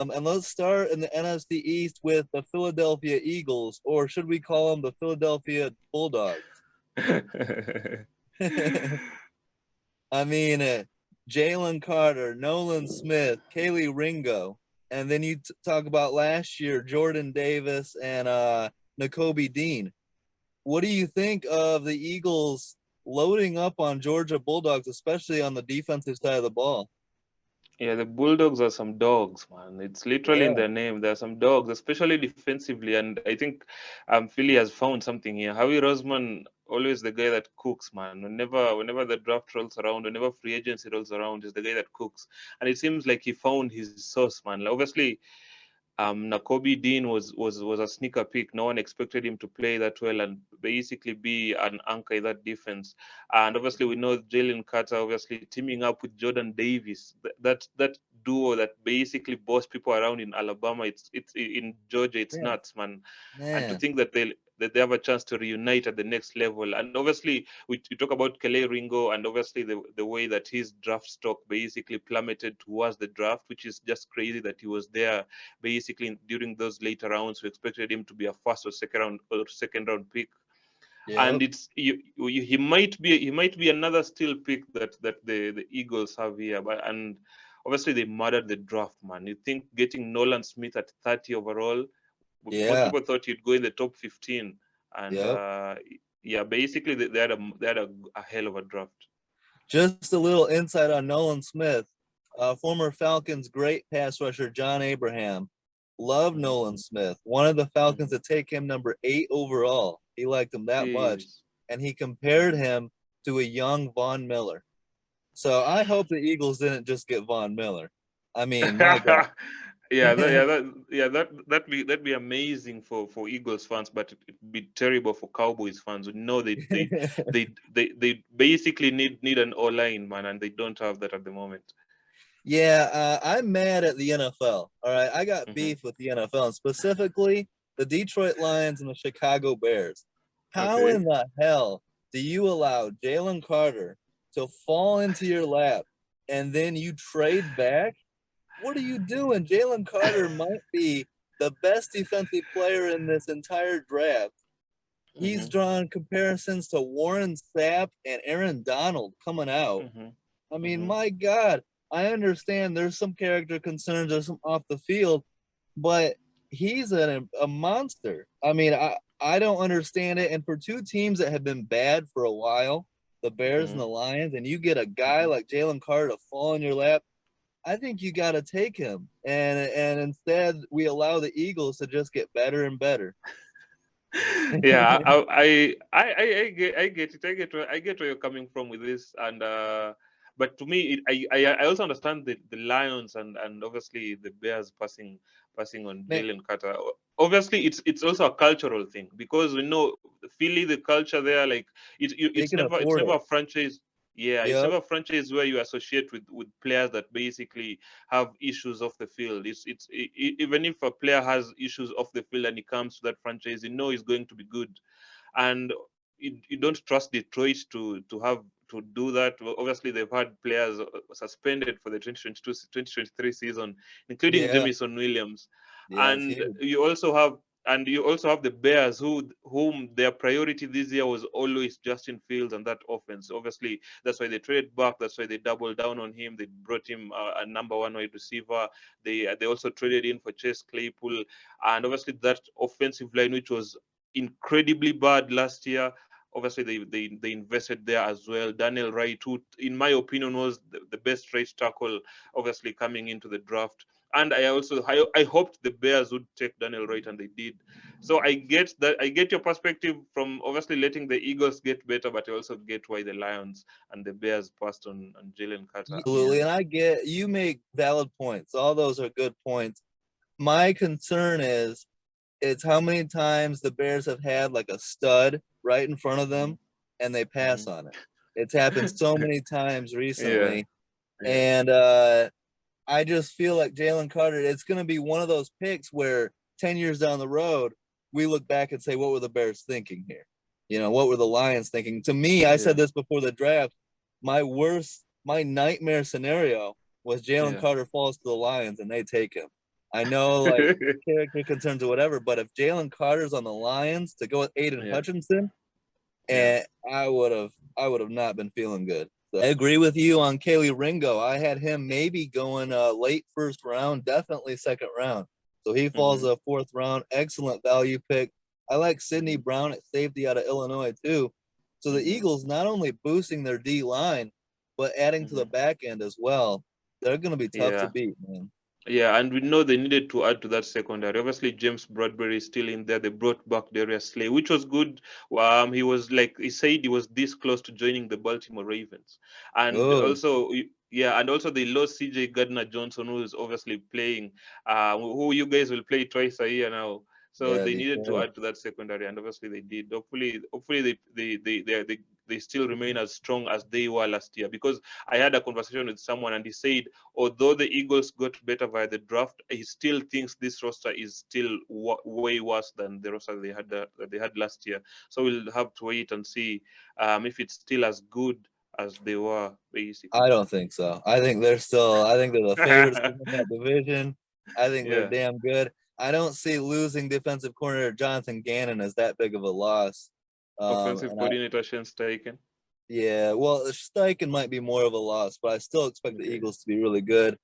And let's start in the NFC East with the Philadelphia Eagles, or should we call them the Philadelphia Bulldogs? I mean, Jalen Carter, Nolan Smith, Kaylee Ringo, and then you talk about last year, Jordan Davis and N'Kobe Dean. What do you think of the Eagles loading up on Georgia Bulldogs, especially on the defensive side of the ball? Yeah, the Bulldogs are some dogs, man. It's literally in Yeah, their name. There are some dogs, especially defensively. And I think Philly has found something here. Howie Roseman, always the guy that cooks, man. Whenever the draft rolls around, whenever free agency rolls around, is the guy that cooks. And it seems like he found his sauce, man. Like, obviously, Nakobe Dean was a sneaker pick. No one expected him to play that well and basically be an anchor in that defense. And obviously, we know Jalen Carter obviously teaming up with Jordan Davis. That duo that basically boss people around in Alabama. It's in Georgia. It's yeah, nuts, man. And to man. think that they have a chance to reunite at the next level. And obviously, we talk about Kele Ringo and obviously the way that his draft stock basically plummeted towards the draft, which is just crazy that he was there basically during those later rounds. We expected him to be a first or second round pick, and Yep. he might be another still pick that the Eagles have here, but and obviously they murdered the draft, man. You think getting Nolan Smith at 30 overall? Most Yeah. people thought he'd go in the top 15, and Yep. yeah, basically they had a hell of a draft. Just a little insight on Nolan Smith, former Falcons great pass rusher John Abraham. Loved Hmm. Nolan Smith. Wanted the Falcons Hmm. to take him number 8 overall. He liked him that much. Jeez. And he compared Hmm. him to a young Von Miller. So I hope the Eagles didn't just get Von Miller. I mean, my God. Yeah, that'd be amazing for Eagles fans, but it'd be terrible for Cowboys fans who know they basically need an O line, man, and they don't have that at the moment. Yeah, I'm mad at the NFL. All right, I got Hmm. beef with the NFL, and specifically the Detroit Lions and the Chicago Bears. How in Okay. the hell do you allow Jalen Carter to fall into your lap and then you trade back? What are you doing? Jalen Carter might be the best defensive player in this entire draft. He's Hmm. drawn comparisons to Warren Sapp and Aaron Donald coming out. Hmm. I mean, Hmm. my God, I understand there's some character concerns, there's some off the field, but he's a monster. I mean, I don't understand it. And for two teams that have been bad for a while, the Bears and Hmm. the Lions, and you get a guy Hmm. like Jalen Carter to fall in your lap, I think you got to take him. And instead, we allow the Eagles to just get better and better. Yeah, I get where you're coming from with this, and but to me, I also understand the Lions and obviously the Bears passing on Man, Jalen Carter. Obviously, it's also a cultural thing because we know Philly, the culture there, like they it's can never afford a it. franchise. Yeah, it's Yep. never a franchise where you associate with players that basically have issues off the field. Even if a player has issues off the field and he comes to that franchise, you know he's going to be good, and you don't trust Detroit to do that. Well, obviously, they've had players suspended for the 2022-2023 season, including Yeah. Jamison Williams, Yeah, it's and huge. you also have the Bears, whom their priority this year was always Justin Fields and that offense. Obviously, that's why they traded back. That's why they doubled down on him. They brought him a number one wide receiver. They also traded in for Chase Claypool, and obviously that offensive line, which was incredibly bad last year. Obviously, they invested there as well. Daniel Wright, who, in my opinion, was the best right tackle, obviously coming into the draft. And I hoped the Bears would take Daniel Wright, and they did. So I get that. I get your perspective from obviously letting the Eagles get better, but I also get why the Lions and the Bears passed on Jalen Carter. Absolutely. And I get you make valid points. All those are good points. My concern is it's how many times the Bears have had like a stud right in front of Hmm. them and they pass Hmm. on it. It's happened so many times Yeah, recently. yeah. And I just feel like Jalen Carter, it's going to be one of those picks where 10 years down the road, we look back and say, what were the Bears thinking here? What were the Lions thinking? To me, I said Yeah, this before the draft. My nightmare scenario was Jalen yeah. Carter falls to the Lions and they take him. I know like character concerns or whatever, but if Jalen Carter's on the Lions to go with Aiden Yeah, Hutchinson, yeah. and I would have not been feeling good. So I agree with you on Kaylee Ringo. I had him maybe going late first round, definitely second round. So he falls Mm-hmm, a fourth round. Excellent value pick. I like Sidney mm-hmm, Brown at safety out of Illinois too. So the mm-hmm, Eagles not only boosting their D line, but adding to the mm-hmm. back end as well. They're going to be tough to Yeah. beat, man. Yeah, and we know they needed to add to that secondary. Obviously, James Bradbury is still in there. They brought back Darius Slay, which was good. He was like he said he was this close to joining the Baltimore Ravens, and Oh, also yeah, and also they lost C.J. Gardner Johnson, who is obviously playing. Who you guys will play twice a year now. So yeah, they needed to Detroit. add to that secondary, and obviously they did. Hopefully they still remain as strong as they were last year. Because I had a conversation with someone, and he said although the Eagles got better via the draft, he still thinks this roster is still way worse than the roster they had last year. So we'll have to wait and see if it's still as good as they were I basically. don't think so. I think they're the favorites to win that division. I think they're Yeah, damn good. I don't see losing defensive coordinator Jonathan Gannon as that big of a loss. offensive And I, coordinator Shane Steichen. yeah, well, Steichen might be more of a loss, but I still expect the Okay. Eagles to be really good.